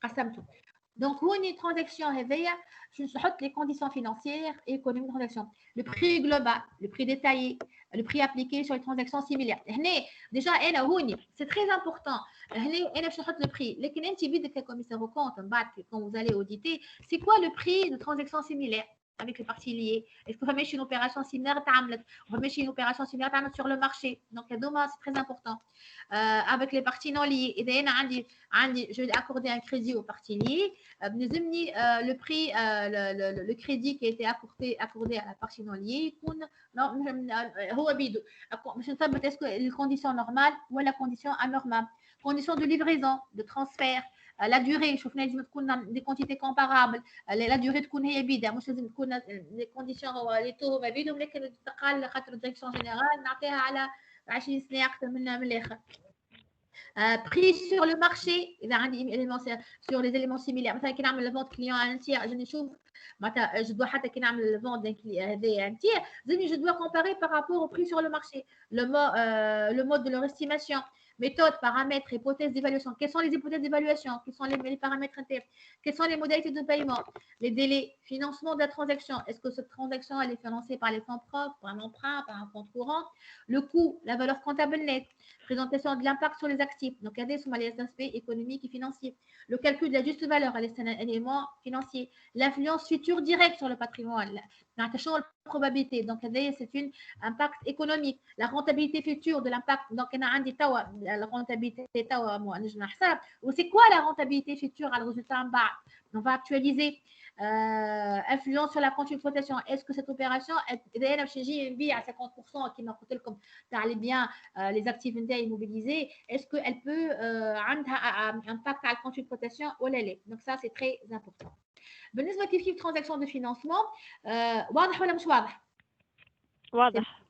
قسمته. Donc, هوني transaction هذيا je نحط les conditions financières et économiques de transaction. Le prix global, le prix détaillé, le prix appliqué sur les transactions similaires. هنا déjà أنا هوني c'est très important. هنا أنا باش نحط le prix. لكن أنت بدك ككوميسار au compte من بعد quand vous allez auditer, c'est quoi le prix de transaction similaire avec les parties liées? Est-ce que فماش une opération similaire تعملت؟ فماش une opération similaire تعملت sur le marché? Donc هذوما c'est très important. Avec les parties non liées. إذا أنا عندي je vais accorder un crédit aux parties liées. بنلزمني le prix le crédit qui a été accordé à la partie non liée يكون هو بيدو باش نثبت اسكو الكونديسيون نورمال ولا كونديسيون انورمال conditions de livraison de transfert la durée شوفنا لازم تكون des quantités comparables la durée تكون هي بيدها مش لازم تكون les conditions لي تو هما بيدهم لكن تقال خاطر الديريكسيون جينيرال نعطيها على 20 سنه اكثر من الاخر. Prix sur le marché, sur les éléments similaires. مثلا كي نعمل le vente client à un tiers, je نشوف معناتها je dois حتى كي نعمل le vente d'un client à un tiers, je dois comparer par rapport au prix sur le marché, le mode de leur estimation, méthode, paramètres, hypothèses d'évaluation. Quelles sont les hypothèses d'évaluation? Quels sont les paramètres internes? Quelles sont les modalités de paiement? Les délais, financement de la transaction. Est-ce que cette transaction elle est financée par les fonds propres, par un emprunt, par un compte courant? Le coût, la valeur comptable nette, présentation de l'impact sur les actifs. Donc, regardez sur les aspects économiques et financiers. Le calcul de la juste valeur, c'est un élément financier. L'influence future directe sur le patrimoine. La probabilité. Donc, c'est un impact économique. La rentabilité future de l'impact. Donc, on a la rentabilité. C'est quoi la rentabilité future à le résultat en bas? On va actualiser. Influence sur la compte exploitation. Est-ce que cette opération est à 50% qui m'a coûté comme les biens, les actifs immobilisés, est-ce qu'elle peut avoir un impact à la compte exploitation ou l'elle? Donc ça c'est très important. بالنسبه كيف transaction de financement واضح ولا مش واضح؟ واضح.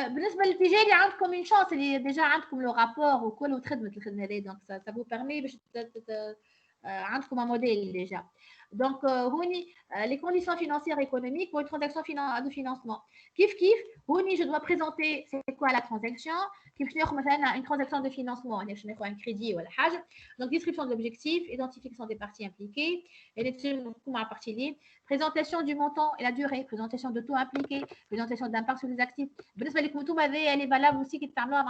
بالنسبه للتجاري عندكم une chance اللي ديجا عندكم لو رابور وكل وتخدمه الخدمه هذه دونك ça vous permet باش عندكم un modèle déjà. Donc, les conditions financières et économiques pour une transaction de financement. Kif, je dois présenter c'est quoi la transaction. Kif, une transaction de financement, un crédit ou la hage. Donc, description de l'objectif, identification des parties impliquées, présentation du montant et la durée, présentation de taux impliqués, présentation d'impact sur les actifs. Elle est valable aussi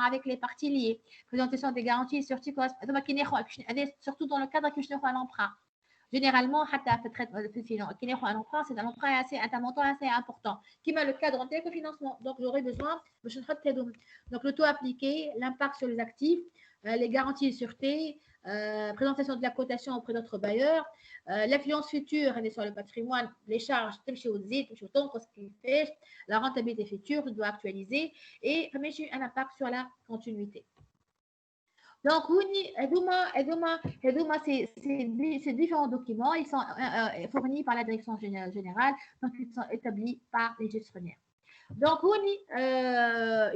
avec les parties liées. Présentation des garanties sur surtout dans le cadre que je un emprunt. Généralement, un emprunt, c'est un emprunt un montant assez important qui met le cadre en tel que financement. Donc, j'aurai besoin de donc le taux appliqué, l'impact sur les actifs, les garanties de sûreté, présentation de la cotation auprès d'autres bailleurs, l'influence future elle est sur le patrimoine, les charges, la rentabilité future, je dois actualiser et un impact sur la continuité. Donc, ces différents documents, ils sont fournis par la direction générale, donc ils sont établis par les gestionnaires. Donc,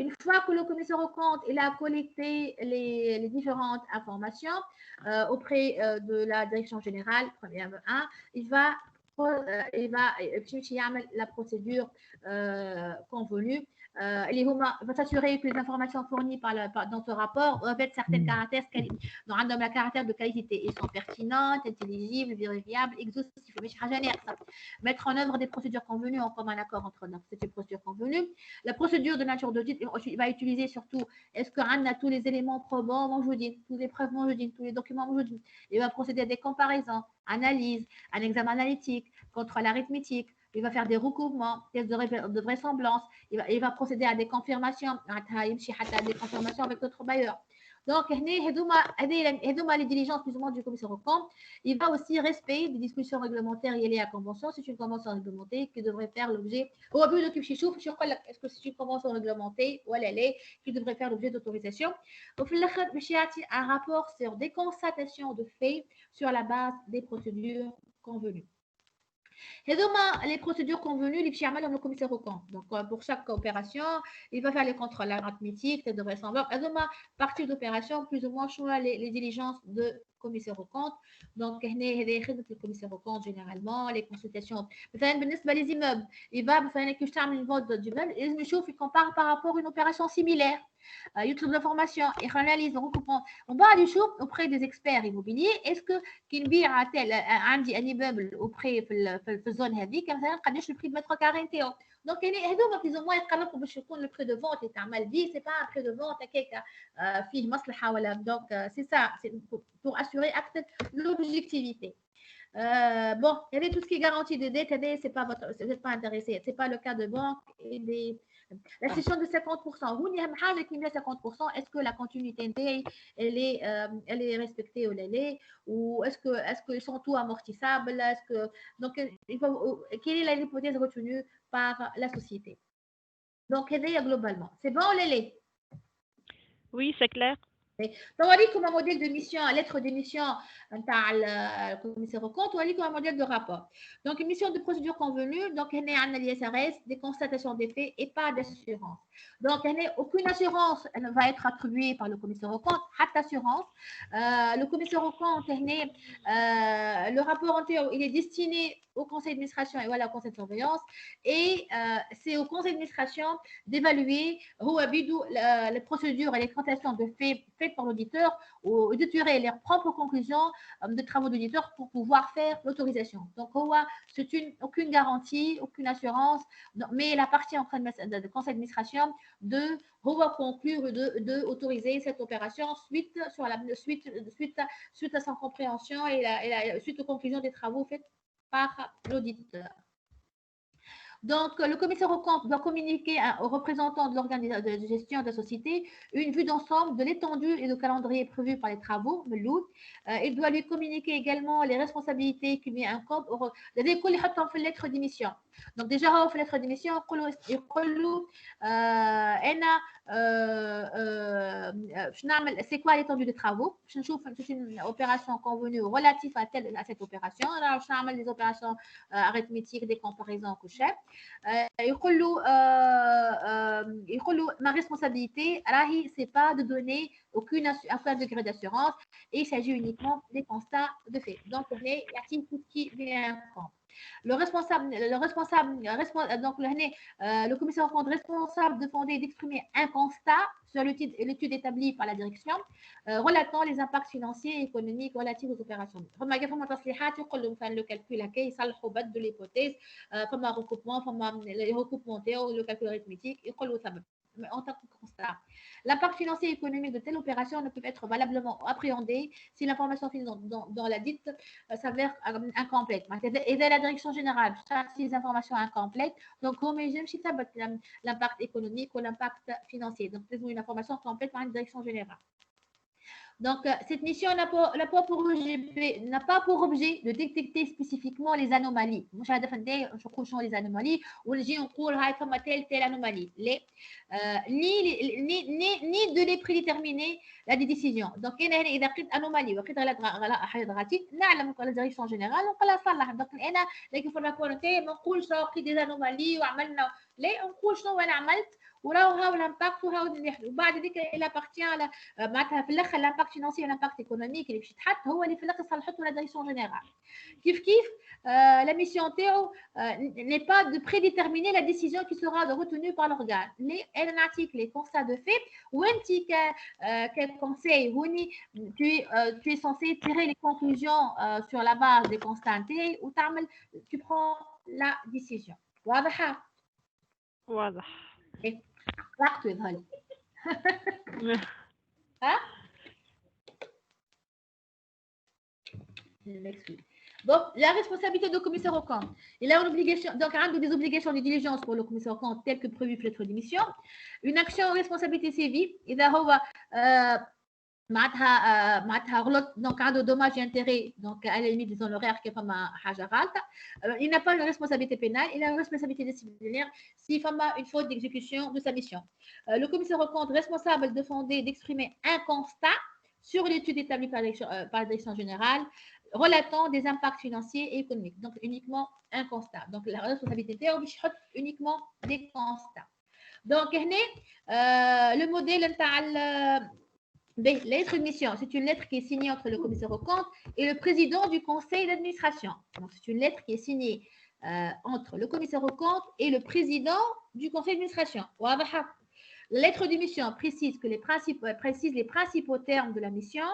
une fois que le commissaire aux comptes il a collecté les différentes informations auprès de la direction générale, première 1, il va la procédure convenue. Il va s'assurer que les informations fournies dans ce rapport revêtent certains caractères de caractère de qualité. Ils sont pertinentes, intelligibles, vérifiables, exhaustifs. Mettre en œuvre des procédures convenues en commun accord entre ces procédures convenues. La procédure de nature d'audit, il va utiliser surtout est-ce qu'on a tous les éléments probants, tous les preuves, tous les documents. Il va procéder à des comparaisons, analyses, un examen analytique, contrôle arithmétique. Il va faire des recouvrements, tests de vraisemblance. Il va procéder à des confirmations, avec d'autres bailleurs. Donc, les diligences plus ou moins du commissaire aux comptes. Il va aussi respect des discussions réglementaires liées à la convention. C'est une convention réglementée qui devrait faire l'objet. Est-ce que c'est une convention réglementée ou elle est qui devrait faire l'objet d'autorisation? Un rapport sur des constatations de faits sur la base des procédures convenues. Les procédures convenues, les le commissaire au compte. Donc, pour chaque opération, il va faire les contrôles arithmétiques, de vraisemblance. Partie d'opération, plus ou moins, les diligences de commissaire aux comptes. Donc هذه خدمة الكوميسير aux comptes généralement les consultations مثلا بالنسبة les immeubles il va مثلا كيفاش تعمل الفوت د'immeuble لازم يشوف يكومبار par rapport à une opération similaire يطلب l'information ياناليز recoupement ومن بعد يشوف auprès des experts immobiliers est-ce que كي نبيع عندي un immeuble auprès في الزون هذيك مثلا قداش البري متر كاري نتاعو دونك يعني هذوما بليز او موان يقربوا باش يكون البري دو فونت اللي تعمل به سي با ان بري دو فونت هكاك فيه مصلحه ولا دونك سي سا pour assurer acte l'objectivité. Bon, il y avait tout ce qui est garantie de dette, vous n'êtes pas intéressé, ce n'est pas le cas de banque. La cession de 50%, vous n'y avez qui 50%, est-ce que la continuité elle est respectée ou est-ce qu'ils sont tout amortissables? Donc, quelle est l'hypothèse retenue par la société? Donc, globalement, c'est bon, Lélé? Oui, c'est clair. Donc, on dit comme un modèle de mission, lettre de mission par le commissaire aux comptes, on dit comme un modèle de rapport. Donc, une mission de procédure convenue, donc, il y a un ISRS, des constatations des faits et pas d'assurance. Donc, aucune assurance ne va être attribuée par le commissaire aux comptes, pas d'assurance. Le commissaire aux comptes, le rapport entier, il est destiné au conseil d'administration et voilà, au conseil de surveillance. Et c'est au conseil d'administration d'évaluer les procédures et les constatations de faits faites par l'auditeur ou de tirer leurs propres conclusions de travaux d'auditeur pour pouvoir faire l'autorisation. Donc, c'est aucune garantie, aucune assurance, mais la partie en train de conseil d'administration de conclure de autoriser cette opération suite à sa compréhension et suite aux conclusions des travaux faits par l'auditeur. Donc, le commissaire aux comptes doit communiquer aux représentants de l'organe de gestion de la société une vue d'ensemble de l'étendue et du calendrier prévu par les travaux. Il doit lui communiquer également les responsabilités qui lui incombent. Il faut lettre d'émission. Donc, déjà, il faut lettre d'émission. C'est quoi l'étendue des travaux? C'est une opération convenue relative à cette opération. Alors, je des opérations arithmétiques, des comparaisons couchées. يقول له ma responsabilité راهي c'est pas de donner aucun degré d'assurance et il s'agit uniquement des constats de fait. Donc on est يعطي tout ce qui vient le commissaire aux comptes responsable de fonder et d'exprimer un constat sur l'étude établie par la direction relatant les impacts financiers et économiques relatifs aux opérations. فما تصليحات يقول له مثلا le calcul هكا يصلحوا بدلوا l'hypothèse فما recoupement فما recoupement نتاعو le calcul arithmétique يقول له سبب en tant que constat. L'impact financier et économique de telle opération ne peut être valablement appréhendé si l'information dans la dite s'avère incomplète. Et de la direction générale, ces informations incomplètes, donc comme je me suis l'impact économique ou l'impact financier. Donc, c'est une information complète par une direction générale. Donc, cette mission n'a pas pour objet de détecter spécifiquement les anomalies. مش هدف نتاعي نشوفوا شنو les anomalies ونجي نقول هاي فما telle anomalie. Ni de les prédéterminer la décision. Donc, إذا لقيت anomalie وقيت حاجة غلطت نعلم la direction générale ونقول لها صلح. Donc, أنا لكن في الرابور نتاعي ما نقولش لقيت des anomalies وعملنا لا نقول شنو أنا عملت وراهو الامباكت وبعد ذيك الى ابارتيان على معناتها في الاخر الامباكت فينانسي والامباكت ايكونوميك اللي باش يتحط هو اللي في الاخر صلحته لا ديريكسيون جينيرال كيف la mission تاعو n'est pas de prédéterminer la décision qui sera retenue par l'organe mais elle n'article les constats de fait وانت كconseil هوني tu es censé tirer les conclusions sur la base des constats نتاعي وتعمل tu prends la décision واضحه واضح رقت يظهر ها Donc, la responsabilité du commissaire aux comptes. Il a une obligation, donc des obligations de diligence pour le commissaire aux comptes telles que prévues pour lettre d'émission. Une action en responsabilité civile. إذا هو معناتها غلط donc عنده dommage et intérêt donc à la limite des honoraires كيف فما حاجه غلطه. Il n'a pas une responsabilité pénale, il a une responsabilité disciplinaire si fama une faute d'exécution de sa mission. Le commissaire aux comptes responsable de fonder d'exprimer un constat sur l'étude établie par la direction générale relatant des impacts financiers et économiques. Donc uniquement un constat. Donc la responsabilité est uniquement des constats. Donc le modèle نتاع B, la lettre de mission, c'est une lettre qui est signée entre le commissaire aux comptes et le président du conseil d'administration. Donc, c'est une lettre qui est signée entre le commissaire aux comptes et le président du conseil d'administration. La lettre de mission précise les principaux termes de la mission,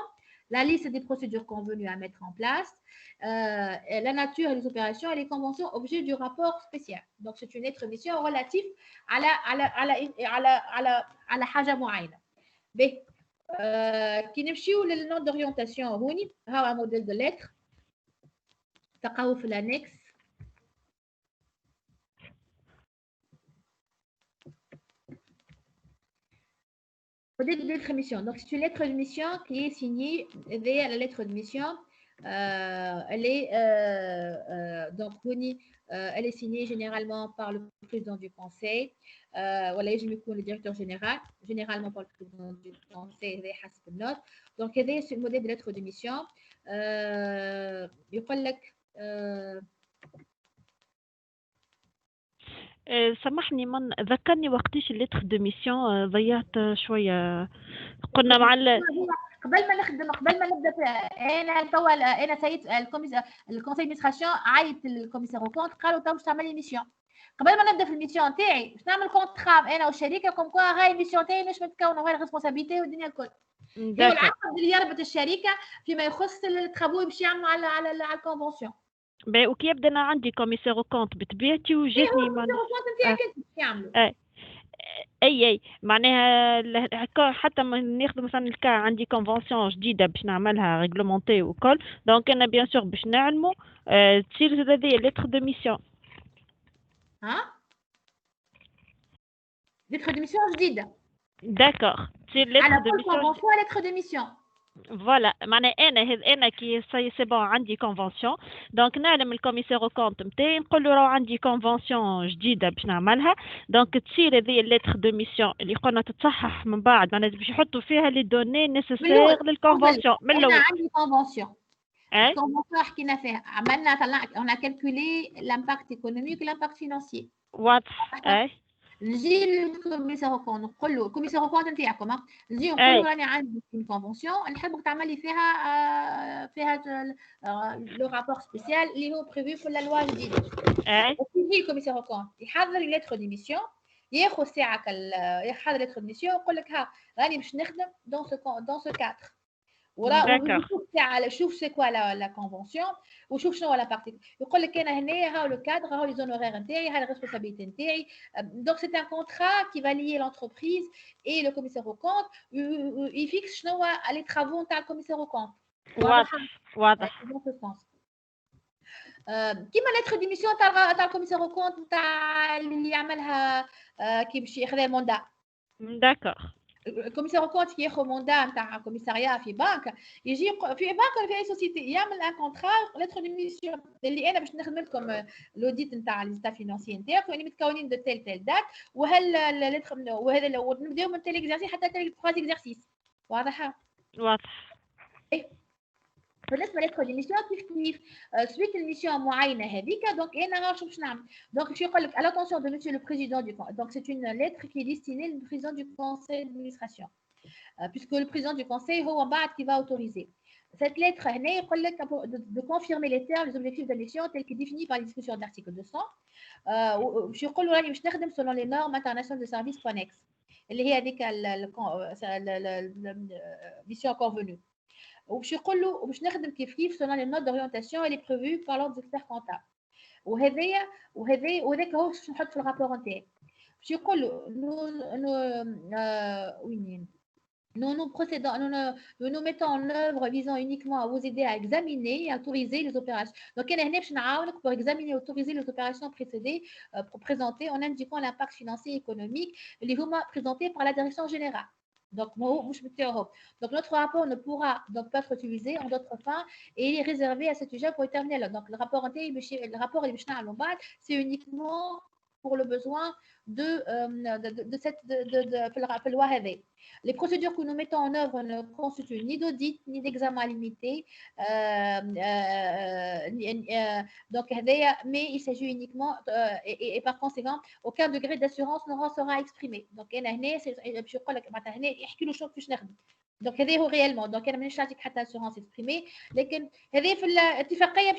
la liste des procédures convenues à mettre en place, la nature et les opérations et les conventions objets du rapport spécial. Donc, c'est une lettre de mission relative à la حاجة معينة. B. كي نمشيو للنوت d'orientation هوني ها موديل دو lettre تلقاوه في l'annexe. Modèle de lettre de mission. Donc, c'est une lettre de mission qui est signée via la lettre de mission. Elle est donc elle est signée généralement par le président du conseil. Voilà, je me connais le directeur général, généralement par le président du conseil. Donc, c'est le modèle de lettre de mission. يقول لك سامحني من ذكرني وقتاش الليتر دو ميسيون ضيعت شويه قلنا مع قبل ما نبدا انا سيد الكونسي ادمنستراسيون عيط للكوميسير او كونت قالوا تو باش تعمل لي ميسيون. قبل ما نبدا في الميسيون تاعي باش نعمل كونترا انا والشركه كوم كوا هاي الميسيون تاعي مش متكونه وهاي الريسبونسابيلتي والدنيا الكل. هو العقد اللي يربط الشركه فيما يخص الترابو باش يعملوا على الكونفونسيون. وكي يبدا انا عندي كوميسير كونت بطبيعتي وجاتني اي معناها حتى ما ناخذ مثلا الكا عندي كونفونسيون جديده باش نعملها ريغلومونتي وكل دونك انا بيان سور باش نعلمو تصير هذه ليتر دو ميسيون. ها ليتر دو ميسيون جديده داكوغ تصير ليتر دو ميسيون كونفونسيون ليتر دو ميسيون. فوالا معناها انا كي سي بون عندي كونفونسيون دونك نعلم الكوميسير او كونت نتاعي نقول له راه عندي كونفونسيون جديده باش نعملها دونك تصير هذه الليتر دو ميسيون اللي قلنا تتصحح من بعد معناها باش يحطوا فيها لي دوني نيسيسير للكونفونسيون من الاول. انا عندي كونفونسيون الكونفونسيون حكينا فيها عملنا طلعنا كالكولي لامباكت ايكونوميك لامباكت فينانسيي واضح. نجي للكوميسير او كونت نقول له الكوميسير او كونت نتاعكم نجي نقول له راني عندي كونفونسيون نحبك تعمل لي فيها لو رابور سبيسيال اللي هو بريفي في اللوا الجديده. يجي الكوميسير او كونت يحضر ليتر دي ميسيون ياخذ ساعه يحضر ليتر دي ميسيون يقول لك ها راني باش نخدم دون سو كادر ولا شوف سي كوا لا كونفونسيون وشوف شنو لا بارتي يقول لك انا هنايا هاو لو كادر هاو لي زونورير نتاعي هاي الريسبونسابيلتي نتاعي. دونك سي ان كونترا كي va lier l'entreprise et le commissaire au compte يفيكس شنو لي ترافو نتاع الكوميسير او كونت. واضح. كيما ليتر دي ميسيون تاع الكوميسير او كونت نتاع اللي يعملها كي باش ياخذ الموندا. داكوغ. الكوميسير او كونت ياخذ موندا نتاع كوميساريا في بنك يجي في بنك ولا في اي سوسيتي يعمل ان كونترا ليتر دو ميسيون اللي انا باش نخدم لكم لوديت نتاع لي ستاف فينانسيي نتاعكم يعني متكونين دو تيل دات وهل ليتر وهذا لو نبداو من تيل اكزرسيس حتى تيل 3 اكزرسيس. واضحه. بالنسبه لليتر دي ميسيون كيف سويت الميسيون معينه هذيك دونك انا شنو باش نعمل دونك شو يقول لك à l'attention de monsieur le président du conseil. Donc c'est une lettre qui est destinée au président du conseil d'administration puisque le président du conseil هو بعد qui va autoriser cette lettre هنا يقول لك de confirmer les termes les objectifs de la mission tels que définis par les dispositions de l'article 200 باش يقولوا راني باش نخدم selon les normes internationales de service connexes اللي هي هذيك mission convenue وباش يقول له وباش نخدم كيف selon les notes d'orientation اللي prévues par l'ordre des experts comptables وهذاك هو باش نحط في الرابور نتاعي باش يقول له وين nous nous mettons en œuvre visant uniquement à vous aider à examiner et à autoriser les opérations. Donc, on est venu pour examiner et autoriser les opérations précédées, présentées en indiquant l'impact financier et économique, les présentés par la direction générale. Donc, notre rapport ne pourra donc pas être utilisé en d'autres fins et il est réservé à ce sujet pour terminer là. Donc, le rapport c'est uniquement pour le besoin de loi هذه. Les procédures que nous mettons en œuvre ne constituent ni d'audit ni d'examen limité. Donc, mais il s'agit uniquement et par conséquent, aucun degré d'assurance ne sera exprimé. Donc, هنا باش يقول لك معناتها هنا يحكي له شنو باش نخدم. دونك هذا هو ريالمون. دونك انا مانيش نعطيك حتى اسيغونس اكسبريمي، لكن هذه في الاتفاقيه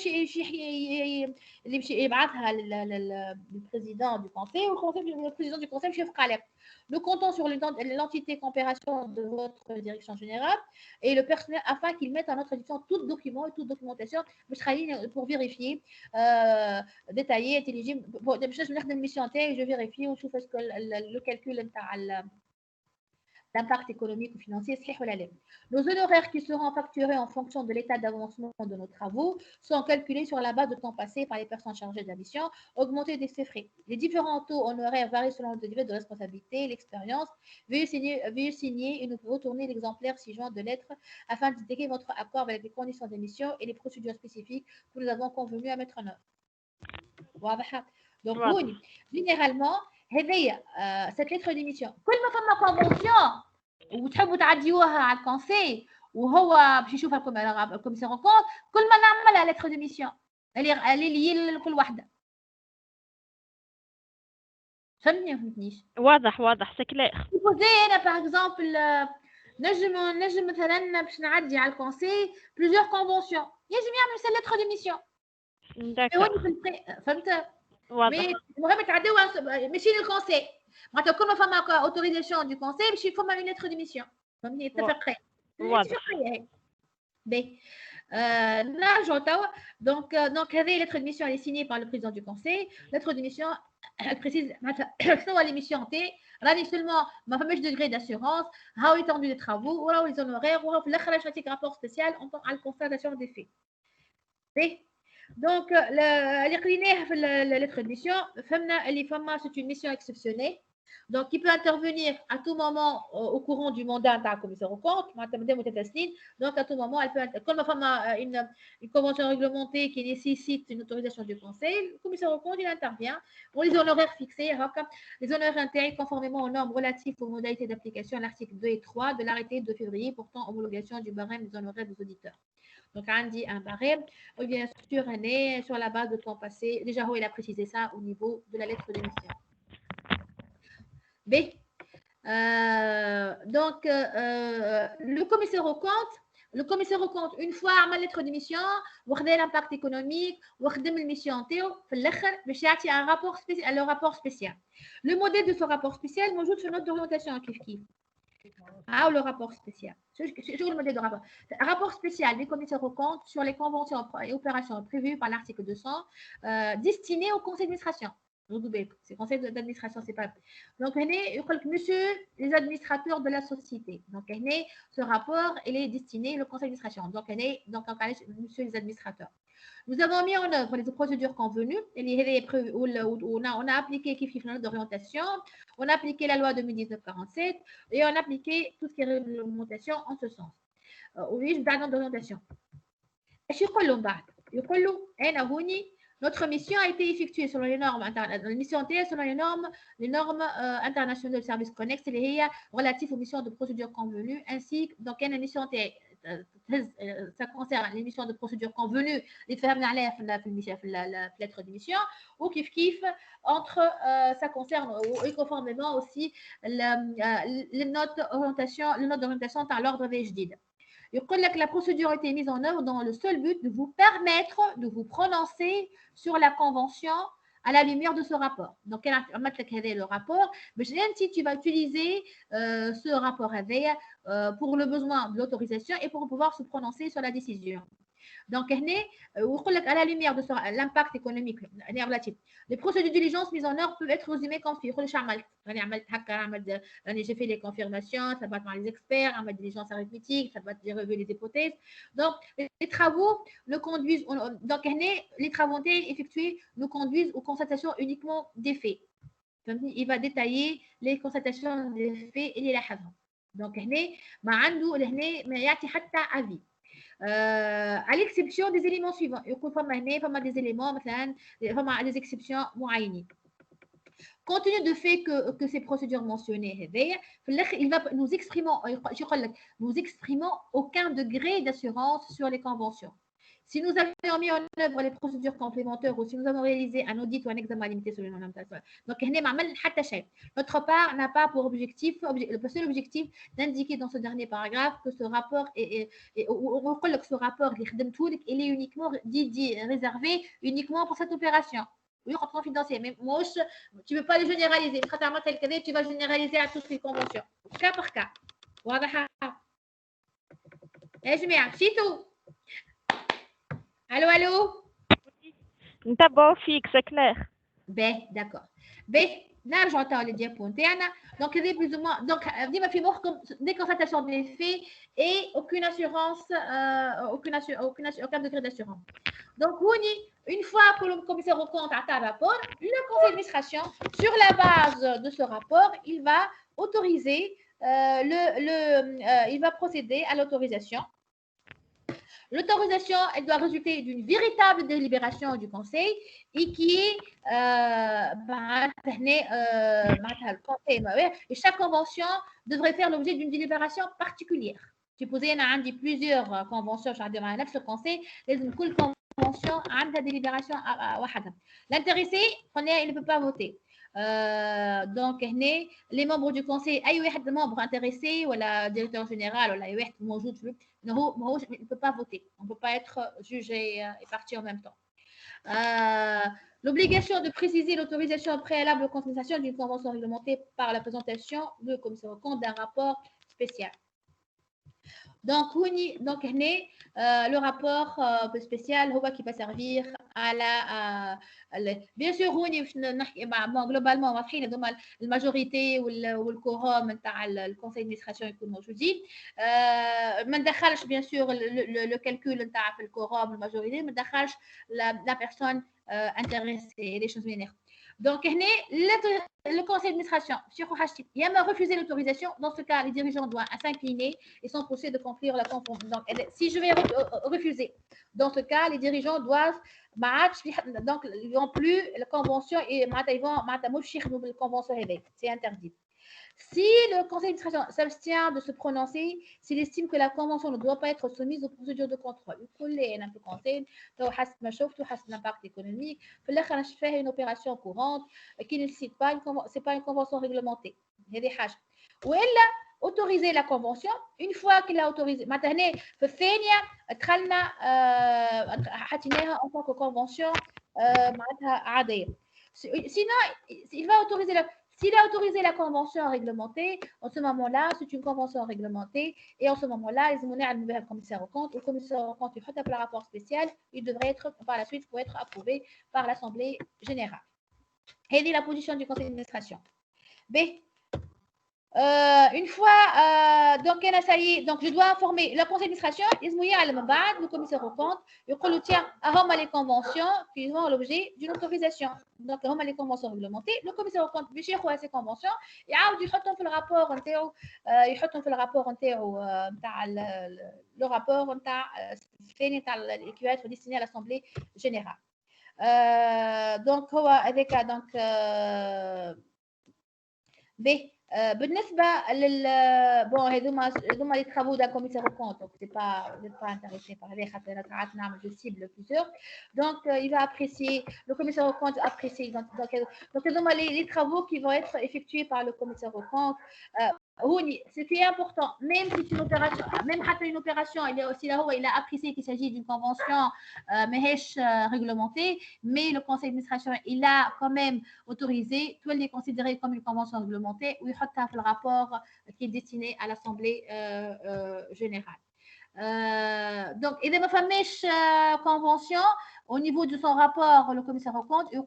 اللي باش يبعثها للبريزيدون دو كونسي، والبريزيدون دو كونسي باش يوافق عليه. Nous comptons sur l'entité coopération de votre direction générale et le personnel afin qu'ils mettent à notre disposition tout document et toute documentation pour vérifier détaillé intelligible. باش نخدم الميسيون تاعي جو فيريفي ونشوف اسكو لو كالكول نتاع l'impact économique ou financier. Nos honoraires qui seront facturés en fonction de l'état d'avancement de nos travaux sont calculés sur la base de temps passé par les personnes chargées de la mission, augmentés de ces frais. Les différents taux honoraires varient selon le degré de responsabilité et l'expérience. Veuillez signer et nous retourner l'exemplaire ci-joint de lettres afin d'indiquer votre accord avec les conditions d'émission et les procédures spécifiques que nous avons convenu à mettre en œuvre. Donc, généralement, cette lettre d'émission كل ما فما كونفونسيون وتحبوا تعديوها على الكونسي وهو باش يشوفها الكوميسيون كونت، كل ما نعملها lettre d'émission اللي لي لكل وحده. فهمتني ما فهمتنيش؟ واضح سي كلير. انا باغ اكزومبل نجم مثلا باش نعدي على الكونسي بليزيور كونفونسيون، يجب يعمل سي lettre d'émission. فهمت؟ Mais المهم تعديوها ماشي للكونسي، معناتها كل ما فما اوتوريزاسيون دو كونسي باش فما اون ليتر ديميسيون. فهمتني؟ اتفقنا. اتفقنا. باهي. نرجعوا توا. دونك هذه ليتر ديميسيون اللي سيني بار لو بريزيدون دو كونسي. ليتر ديميسيون بريسيز معناتها شنو هو ليميسيون تاعي، راني سولمون ما فماش دوغري داسيغونس، هاو ايتوندو دي ترافو وراو لي زونورير وراو في الاخر باش نعطيك رابور سبيسيال على الكونستاتاسيون دي في. باهي. Donc, les clients في lettre de mission, c'est une mission exceptionnelle, donc qui peut intervenir à tout moment au courant du mandat de la commissaire aux comptes. Donc, à tout moment, elle peut, comme une convention réglementée qui nécessite une autorisation du conseil, le commissaire aux comptes il intervient pour les honoraires fixés, les honoraires intégrés conformément aux normes relatives aux modalités d'application à l'article 2 et 3 de l'arrêté de février portant homologation du barème des honoraires des auditeurs. Donc, on dit un barème, ou bien sûr, sur la base de temps passé. Déjà, il a précisé ça au niveau de la lettre d'émission. B. Donc, le commissaire au compte, une fois à lettre d'émission, vous avez l'impact économique, vous avez l'émission Théo, il y a un rapport spécial. Le modèle de ce rapport spécial, moi, sur notre orientation en Kif. Ah, le rapport spécial. C'est le modèle de rapport. Un rapport spécial des commissaires aux comptes sur les conventions et opérations prévues par l'article 200 destiné au conseil d'administration. C'est conseil d'administration, c'est pas. Donc, monsieur les administrateurs de la société. Donc, ce rapport, il est destiné au conseil d'administration. Donc, monsieur les administrateurs. Nous avons mis en œuvre les procédures convenues. On a appliqué Kif d'orientation, on a appliqué la loi 2019-47 et on a appliqué tout ce qui est réglementation en ce sens. Oui, je donne d'orientation. Notre mission a été effectuée selon les normes internationales de services connexes relatives aux missions de procédure convenues ainsi que donc une mission ça concerne les missions de procédure convenues les faire la lettre d'émission ou kif entre ça concerne et conformément aussi les notes d'orientation par l'ordre VHDID. La procédure a été mise en œuvre dans le seul but de vous permettre de vous prononcer sur la convention à la lumière de ce rapport. Donc, le rapport, mais tu vas utiliser ce rapport pour le besoin de l'autorisation et pour pouvoir se prononcer sur la décision. Donc, à la lumière de l'impact économique relatif, les procédures de diligence mises en œuvre peuvent être résumées comme suit. J'ai fait les confirmations, ça va être les experts, la diligence arithmétique, ça va être revu les hypothèses. Donc, les travaux nous conduisent, donc les travaux effectués nous conduisent aux constatations uniquement des faits. Il va détailler les constatations des faits et les lahazans. Donc, ما يعطي حتى avis. À l'exception des éléments suivants. Il y a des éléments, des exceptions moyennes. Compte tenu du fait que ces procédures mentionnées, nous exprimons aucun degré d'assurance sur les conventions. Si nous avions mis en œuvre les procédures complémentaires ou si nous avons réalisé un audit ou un examen limité sur les normes internationales. Donc, notre part n'a pas pour objectif, le seul objectif d'indiquer dans ce dernier paragraphe que ce rapport ce rapport, il est uniquement réservé uniquement pour cette opération. Oui, rentrement financier, mais moi, tu ne veux pas le généraliser. Tu vas généraliser à toutes les conventions. Cas par cas. واضح يا جماعة شيتو الو نتبعوا فيك سي كلير. باهي داكور باهي نرجعوا تاع لي ديابو نتاعنا دونك هذا بلوز موا دونك ديما في مخكم دي كونستاتاسيون دي في اي aucune assurance aucun degré d'assurance. Donc une fois que le commissaire au compte a un rapport, le conseil d'administration sur la base de ce rapport, il va autoriser il va procéder à l'autorisation. L'autorisation, elle doit résulter d'une véritable délibération du conseil et qui est et chaque convention devrait faire l'objet d'une délibération particulière. Supposez qu'il y a plusieurs conventions dans le conseil, une convention a une délibération. L'intéressé, il ne peut pas voter. Donc les membres du conseil اي واحد membre intéressé ou le directeur général ou اي واحد موجود في il ne peut pas voter, on ne peut pas être jugé et parti en même temps. L'obligation de préciser l'autorisation préalable aux consultations d'une convention réglementée par la présentation du commissaire au compte d'un rapport spécial. Donc le rapport spécial qui va servir à bien sûr globalement la majorité ou le quorum du conseil d'administration يكون موجودين. ما ندخلش bien sûr le calcul نتاع le quorum la majorité ما ندخلش la personne intéressée les choses vénères. Donc, le conseil d'administration, il a refusé l'autorisation. Dans ce cas, les dirigeants doivent s'incliner et sont poussés de conclure la convention. Donc, si je vais refuser, dans ce cas, les dirigeants doivent donc non plus la convention et la convention c'est interdit. Si le conseil d'administration s'abstient de se prononcer, s'il estime que la convention ne doit pas être soumise aux procédures de contrôle, le conseil l'impact économique, faire une opération courante qui ne cite pas c'est pas une convention réglementée. Ou elle a autorisé la convention. Une fois qu'il a autorisé, maintenant, en tant que convention, sinon, il va autoriser s'il a autorisé la convention réglementée, en ce moment-là, c'est une convention réglementée, et en ce moment-là, les le commissaire au compte, le commissaire au compte, il faut appeler un rapport spécial, il devrait être, par la suite, pour être approuvé par l'Assemblée générale. Et la position du conseil d'administration. B. Une fois, donc je dois informer le conseil d'administration, le commissaire au compte, il tient à les conventions qui ont l'objet d'une autorisation. Donc, les conventions réglementées, le commissaire au compte, à ces conventions, il يحطهم في الرابور نتاعو يحطهم في الرابور نتاعو نتاع le rapport نتاع الثاني نتاع qui va être destiné à l'Assemblée générale. Donc هو هذاك donc B. بالنسبه لل بون هذوما لي travaux d'un commissaire au compte, donc c'est pas vous n'êtes pas intéressé par les خاطر قعدت نعمل je cible plusieurs, donc il va apprécier le commissaire au compte apprécier donc هذوما les travaux qui vont être effectués par le commissaire au compte. Ce qui est important, même si une opération, même une opération, il est aussi là où il a apprécié qu'il s'agit d'une convention réglementée, mais le conseil d'administration, il a quand même autorisé, tout est considéré comme une convention réglementée, où il y a le rapport qui est destiné à l'Assemblée générale. Donc, il y a une convention, au niveau de son rapport, le commissaire au compte, il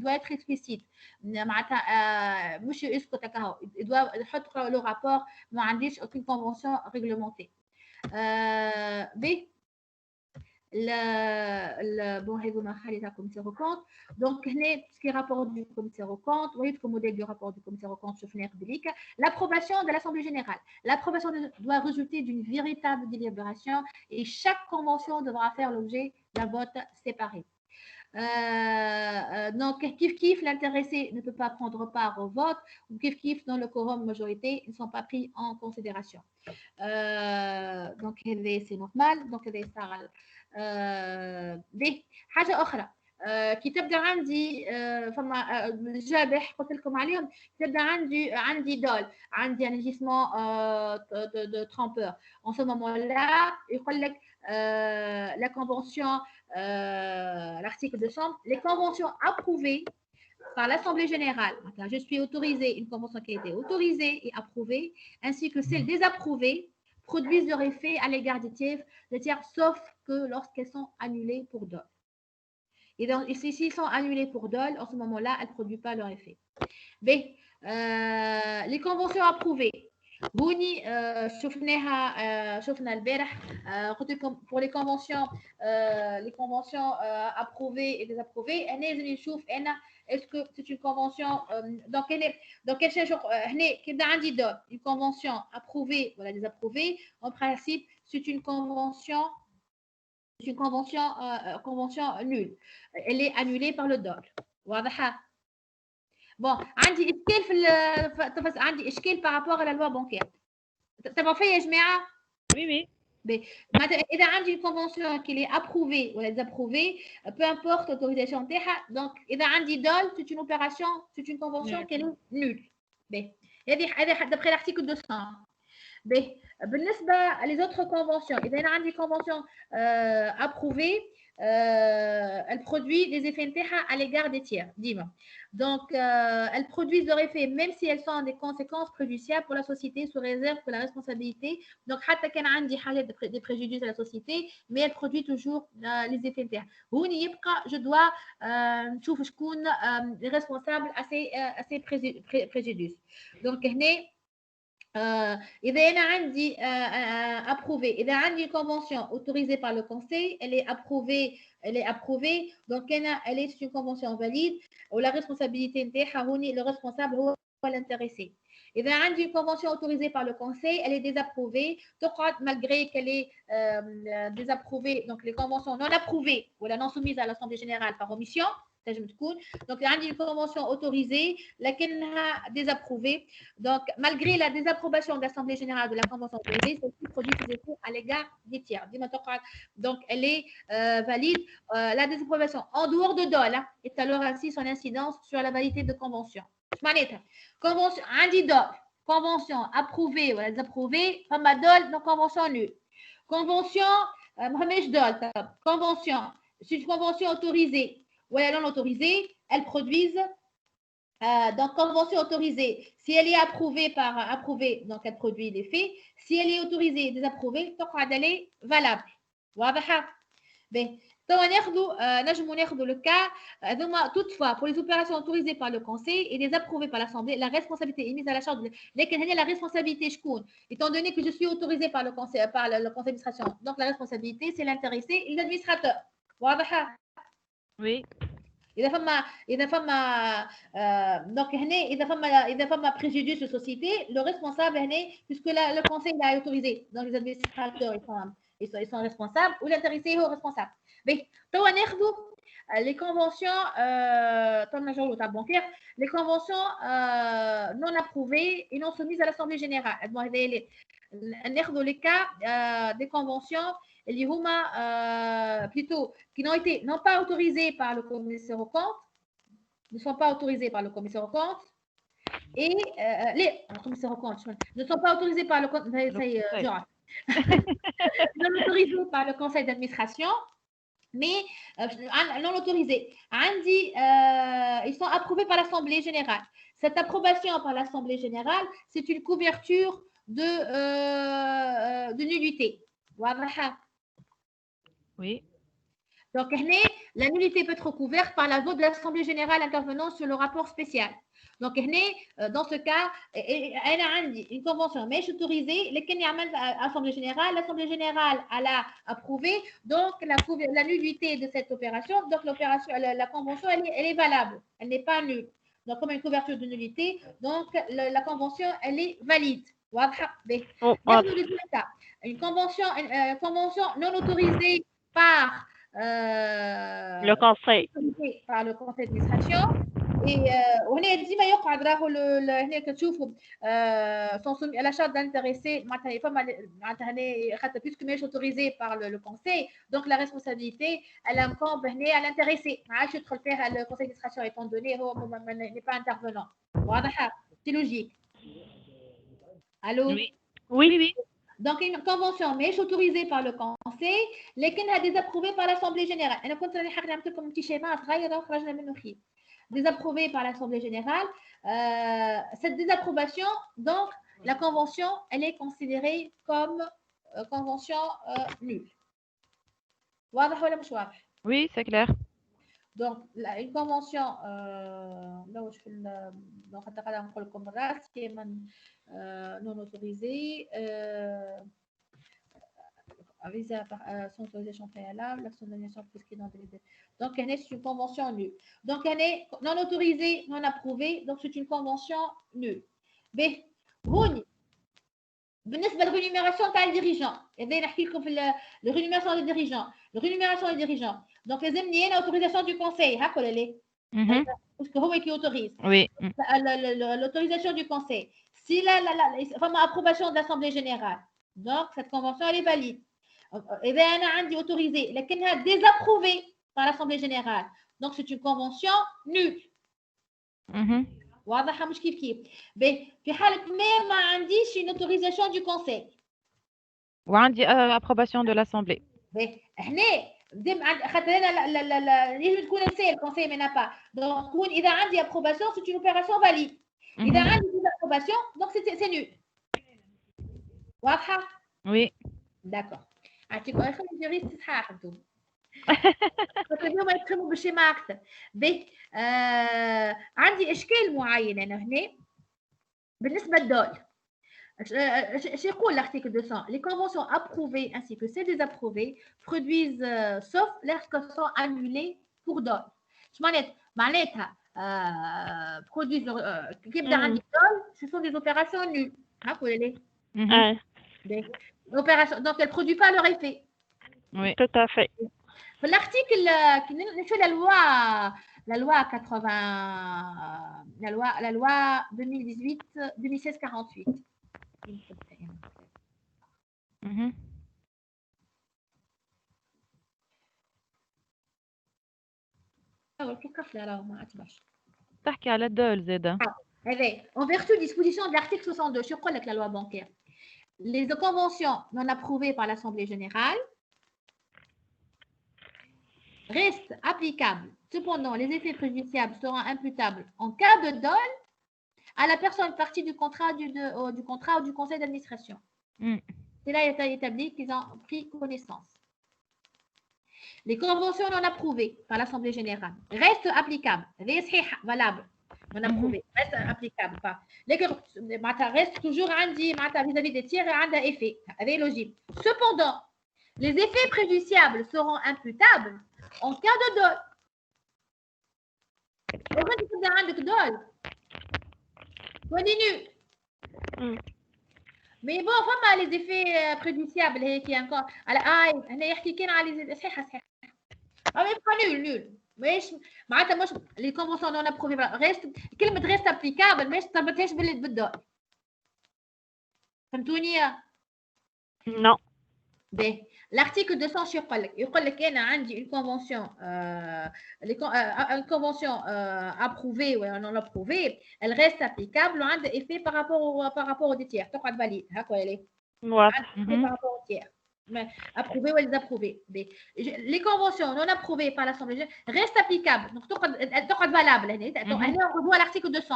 doit être explicite. Il doit mettre le rapport, ما عنديش aucune convention réglementée. Bon, commissaire au compte. Donc, ce qui est rapport du commissaire au compte, vous voyez le modèle du rapport du commissaire au compte, l'approbation de l'Assemblée générale. L'approbation doit résulter d'une véritable délibération et chaque convention devra faire l'objet d'un vote séparé. Donc, kif l'intéressé ne peut pas prendre part au vote, ou kif dans le quorum majorité, ils ne sont pas pris en considération. Donc, c'est normal. Donc, c'est به حاجة أخرى كي تبدا عندي فما جابح قلت لكم عليهم تبدا عندي دول عندي يعني جيسمون de trompeur en ce moment-là يقول لك la convention l'article 200 les conventions approuvées par l'Assemblée générale. Je suis autorisée, une convention qui a été autorisée et approuvée, ainsi que celles désapprouvées, produisent leur effet à l'égard des tiers, sauf que lorsqu'elles sont annulées pour dol. Et donc, s'ils sont annulés pour dol, en ce moment-là, elles ne produisent pas leur effet. B. Les conventions approuvées. هوني شفنا البارح قلت لكم pour les conventions approuvées et désapprouvées هنا لازم نشوف انا est-ce que c'est une convention donc هنا كده عندي دول une convention approuvée ولا désapprouvée en principe c'est une convention nulle elle est annulée par le DOL واضحه بون عندي اشكال عندي اشكال بارابور على لوا بانكير تبعوا فيا يا جماعه وي معناتها اذا عندي كونفونسيون كي لي ابروفي ولا ديزابروفي بو امبورت لوتوريزاسيون تاعها دونك اذا عندي دول سي اون اوبيراسيون سي اون كونفونسيون كي لي نول هذه دابخي لارتيكل 200 بالنسبه لي زوتر كونفونسيون اذا انا عندي كونفونسيون ابروفي elle produit des effets à l'égard des tiers, dis-moi. Donc, elles produisent leur effet même si elles sont des conséquences préjudiciables pour la société sous réserve que la responsabilité. Donc, des préjudices à la société, mais elle produit toujours les effets internes. Je dois trouver responsable à ces préjudices. Donc, إذا أنا عندي approuvé إذا عندي convention autorisée par le conseil elle est approuvée donc elle est une convention valide où la responsabilité نتاعها هوني le responsable هو l'intéressé إذا عندي une convention autorisée par le conseil elle est désapprouvée تقعد malgré qu'elle est désapprouvée donc les conventions non approuvées ou non soumises à l'Assemblée générale par omission donc, il y a une convention autorisée, laquelle a désapprouvée. Donc, malgré la désapprobation de l'Assemblée générale de la convention autorisée, celle-ci produit ses effets à l'égard des tiers. Donc, elle est valide. La désapprobation en dehors de DOL est alors ainsi son incidence sur la validité de convention. Convention, convention approuvée ou désapprouvée, comme DOL, donc convention nulle. Convention, convention, c'est une convention autorisée. Ou elle est non autorisée, elles produisent donc convention autorisée. Si elle est approuvée, donc elle produit des faits. Si elle est autorisée, désapprouvée, donc elle est valable. واضحة؟ bien. ناخذ le cas toutefois pour les opérations autorisées par le conseil et désapprouvées par l'assemblée la responsabilité est mise à la charge لكن هنا la responsabilité شكون étant donné que je suis autorisée par le conseil d'administration donc la responsabilité c'est l'intéressé et l'administrateur واضحة؟ Oui. إذا فما donc إذا فما préjudice de société le responsable هنا puisque le conseil l'a autorisé donc les administrateurs ils sont responsables ou l'intéressé est responsable. Mais توا ناخذوا les conventions bancaire les conventions non approuvées et non soumises à l'Assemblée générale. ناخذوا les cas des conventions اللي هما plutôt qui n'ont été non pas autorisés par le commissaire aux comptes ne sont pas autorisés par le commissaire aux comptes et les commissaires aux comptes ne sont pas autorisés par le non autorisés par le conseil d'administration mais non autorisés ils sont approuvés par l'Assemblée générale. Cette approbation par l'Assemblée générale c'est une couverture de nullité. Oui. Donc, la nullité peut être couverte par la vote de l'Assemblée générale intervenant sur le rapport spécial. Donc, dans ce cas, elle a une convention, mais je suis autorisée, l'Assemblée générale elle a approuvé, donc la nullité de cette opération, donc la convention, elle est valable, elle n'est pas nulle. Donc, comme une couverture de nullité, donc la convention, elle est valide. Une convention non autorisée par Le conseil. par le conseil d'administration. وهنا ديما يقعد راهو هنا كتشوفوا sont soumis à la charte d'intéressé معناتها فما معناتها هنا خاطر puisque ماهيش autorisé par le conseil donc la responsabilité elle incombe هنا à l'intéressé ما عادش يدخل فيها le conseil d'administration étant donné هو n'est pas intervenant واضحه c'est logique. Allô? Oui. Oui. Donc, une convention mais autorisée par le conseil, lesquelles a désapprouvée par l'Assemblée générale. أنا كنت راني حاجة نعمل لكم petit schéma صغير خرجنا منه خير. Désapprouvée par l'Assemblée générale. Cette désapprobation, donc, la convention, elle est considérée comme convention nulle. واضح ولا مش واضح؟ Oui, c'est clair. Donc, une convention, là où je fais donc, non autorisée, sans autorisation préalable, l'action d'annulation prescrite dans des. Donc, c'est une convention nulle. Donc, elle est non autorisée, non approuvée, donc c'est une convention nulle. B. بالنسبه للريميراسيون تاع الديريجون هذا نحكي لكم في الريميراسيون دي ديريجون الريميراسيون دي ديريجون دونك لازمني انا اوتوريزاسيون دو كونساي هاك ولا لا باسكو هو كي اوتوريز Oui. l'autorisation du conseil si فما approbation de l'assemblée générale donc cette convention elle est valide اذا انا عندي autorisé لكنها désapprouvée par l'assemblée générale donc c'est une convention nulle. واضحه مش كيف في حاله ما عنديش une autorisation du conseil وعندي approbation de l'Assemblée. هنا خاطر انا يجب تكون نسي الكونسي مي با دونك تكون اذا عندي approbation c'est une opération valide اذا عندي approbation donc c'est nul. واضحه؟ Oui. داكور عطيكم اخر جريت صحاح انتم اليوم يفهموا بالشيما اكثر. عندي اشكال معين انا هنا بالنسبه للدول. ايش يقول l'article 200 les conventions approuvées ainsi que celles désapprouvées produisent sauf lorsqu'elles sont annulées pour dol. ايش معناتها produisent كيبدا عندي دول ce sont des opérations nulles هاك ولا لا؟ l'opération donc elle produit pas leur effet. Oui. Tout à fait. L'article qui nous fait la loi 80 la loi 2018 2016 48. تحكي على الدول زاده. En vertu disposition de l'article 62 je crois que la loi bancaire les conventions non approuvées par l'Assemblée générale restent applicables. Cependant, les effets préjudiciables seront imputables en cas de dol à la personne partie du contrat du contrat ou du conseil d'administration. C'est là établi qu'ils ont pris connaissance. Les conventions non approuvées par l'Assemblée générale restent applicables. Valables. Non approuvées. Restent applicables. Reste toujours vis-à-vis des tiers et effet. C'est logique. Cependant, les effets préjudiciables seront imputables en cas de dol. Continue. Mais bon, vraiment les effets préjudiciables qui encore هنا يحكي كان على صحيح ما يبقى نول مش معناتها مش لي كونفونسيون نون ابروفي ريست كلمه ريست ابليكابل مش تربطهاش بالدول فهمتوني؟ Non. L'article 200 يقول لك انا عندي une convention approuvée ou non approuvée elle reste applicable وعندها effet par rapport aux tiers تقعد valide هكا ولا par rapport aux tiers approuvée ou désapprouvé. Les conventions non approuvées par l'Assemblée générale restent applicables donc تقعد valable هنا on revoit l'article 200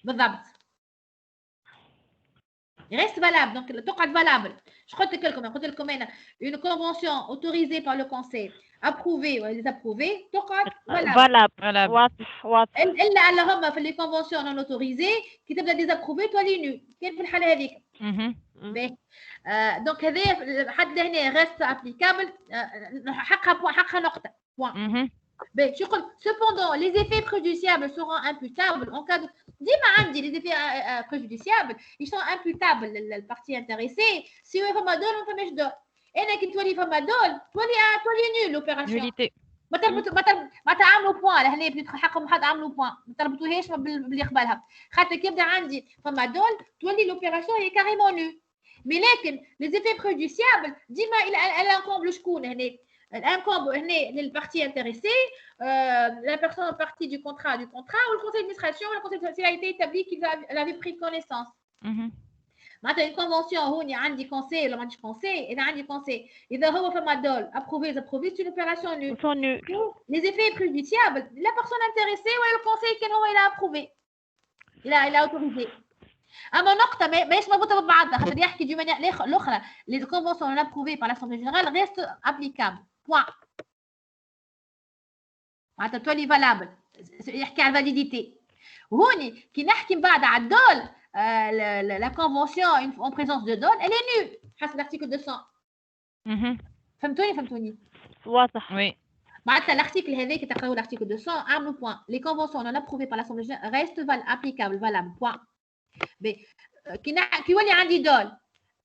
بالضبط Il reste valable, donc تقعد valable. Je قلت لكم أنا une convention autorisée par le conseil, approuvée ou désapprouvée, تقعد valable. واضح. إلا اللهم في les conventions non autorisées qui تبدأ désapprouvée تولي nul. كيف في الحالة هذيك؟ donc هذا حد هنا reste applicable حقها نقطة. Cependant, les effets préjudiciables seront imputables en cas de. Dis-moi, les effets préjudiciables, ils sont imputables, la partie intéressée, si on fait ma donne, on fait mes donne. انا كي تولي فما دول تولي نول لوبيراسيون. نوليتي. ما تعملوا بوان لهنا بديت حقهم حد عملوا بوان ما تربطوهاش باللي قبلها خاطر كيبدا عندي فما دول تولي لوبيراسيون هي كاريمون نول. مي لكن لي زيفي بريجوديسيابل ديما الى انكومبل شكون هنا الانكومبل هنا للبارتي انتريسي la personne partie du contrat ou le conseil d'administration ou le conseil s'il a été établi qu'il avait pris connaissance. معناتها une convention هوني عندي conseil ولا ما عنديش conseil اذا عندي conseil اذا هو فما دول approuvé c'est une opération nulle. Les effets préjudiciables la personne intéressée ولا le conseil كان هو il a approuvé il a autorisé. اما نقطه ماهيش مربوطه ببعضها خاطر يحكي دي مانيير الاخرى les conventions non approuvées par l'Assemblée générale restent applicables point. معناتها تولي فالابل يحكي على الفاليديتي. هوني كي نحكي من بعد على الدول la convention en présence de dol elle est nulle حسب l'article 200. فهمتوني واضح. وي معناتها l'article هذاك تقراو l'article 200 عملوا point les conventions non approuvées par l'Assemblée générale restent applicables valables point. كي يولي عندي دول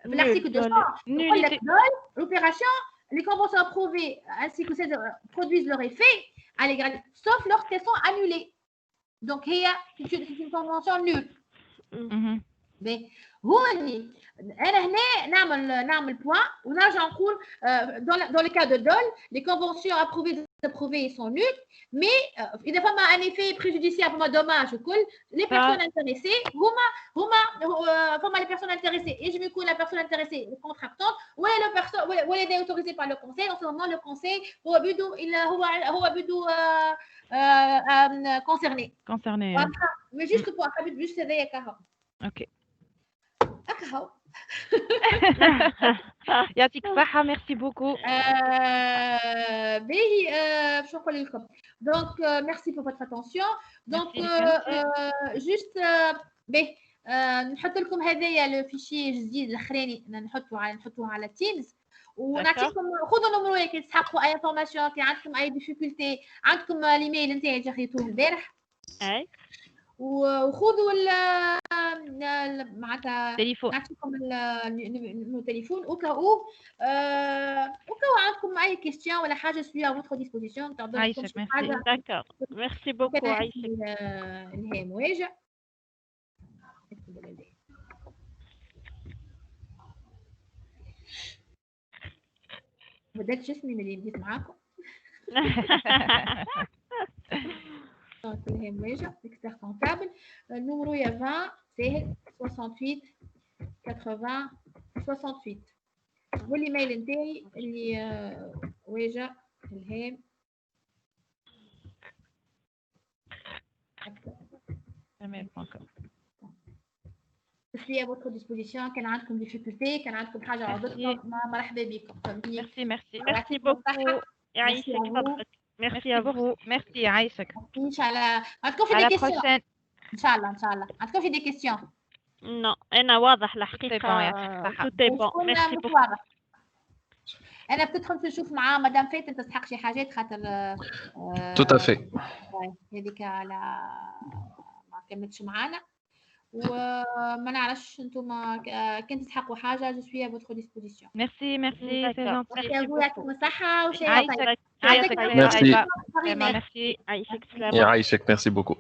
في l'article 200 نقول لك دول l'opération les conventions approuvées ainsi que celles produisent leur effet à l'égalité sauf lorsqu'elles sont annulées. Donc c'est une convention nulle. هوني انا هنا نعمل بوان ونرجع نقول dans le cas de dol les conventions approuvées sont nulles mais اذا فما un effet préjudiciable فما dommage وكل les personnes intéressées هما فما les personnes intéressées et je me coupe la personne intéressée le contractant ولا la personne ولا est autorisé par le conseil. En ce moment le conseil هو بده concerné mais juste pour حبيت juste هذايا كهو. اوكي أكهو. يعطيك الصحة ميرسي بوكو. باهي باش نقول لكم دونك ميرسي بور فوتر اتونسيون دونك جوست باهي نحط لكم هذايا لو فيشي جديد الاخراني نحطوه على تيمز ونعطيكم خذوا نمرو كي تسحقوا اي انفورماسيون كي عندكم اي ديفيكولتي عندكم الايميل نتاعي اللي خيطوه البارح اي وخذوا معناتها تليفون نعطيكم التليفون وكاو عندكم اي كيستيون ولا حاجه سوي ا فوتر ديسبوزيسيون تقدروا عايشك ميرسي. داكور ميرسي بوكو عايشك. الهي مواجع بدات اسمي من اللي بديت معاكم. الهي مواجع اكسبير كونتابل النمرو يا 20 ساهل 68 80 68 والايميل نتاعي اللي واجع الهام في votre disposition. كان عندكم ديفيكولتي كان عندكم حاجه عرضتكم مرحبا بكم. ميرسي بوكو يعيشك فضلك. ميرسي افو. ميرسي عايشك. ان شاء الله عندكم في دي كيسيون ان شاء الله عندكم في دي كيسيون. نو انا واضح الحقيقه توتي بون. ميرسي بوكو. انا بتدخل نشوف معاه مدام فاتن تستحق شي حاجات خاطر توت افي هذيك على ما كملتش معانا وما نعرفش انتم كنت تسحقوا حاجه جو سوي ا فوتر ديسبوزيسيون. ميرسي سي جونتي. يعطيكم الصحه وشي عايشك. ميرسي عايشك سلام. يعيشك ميرسي بوكو.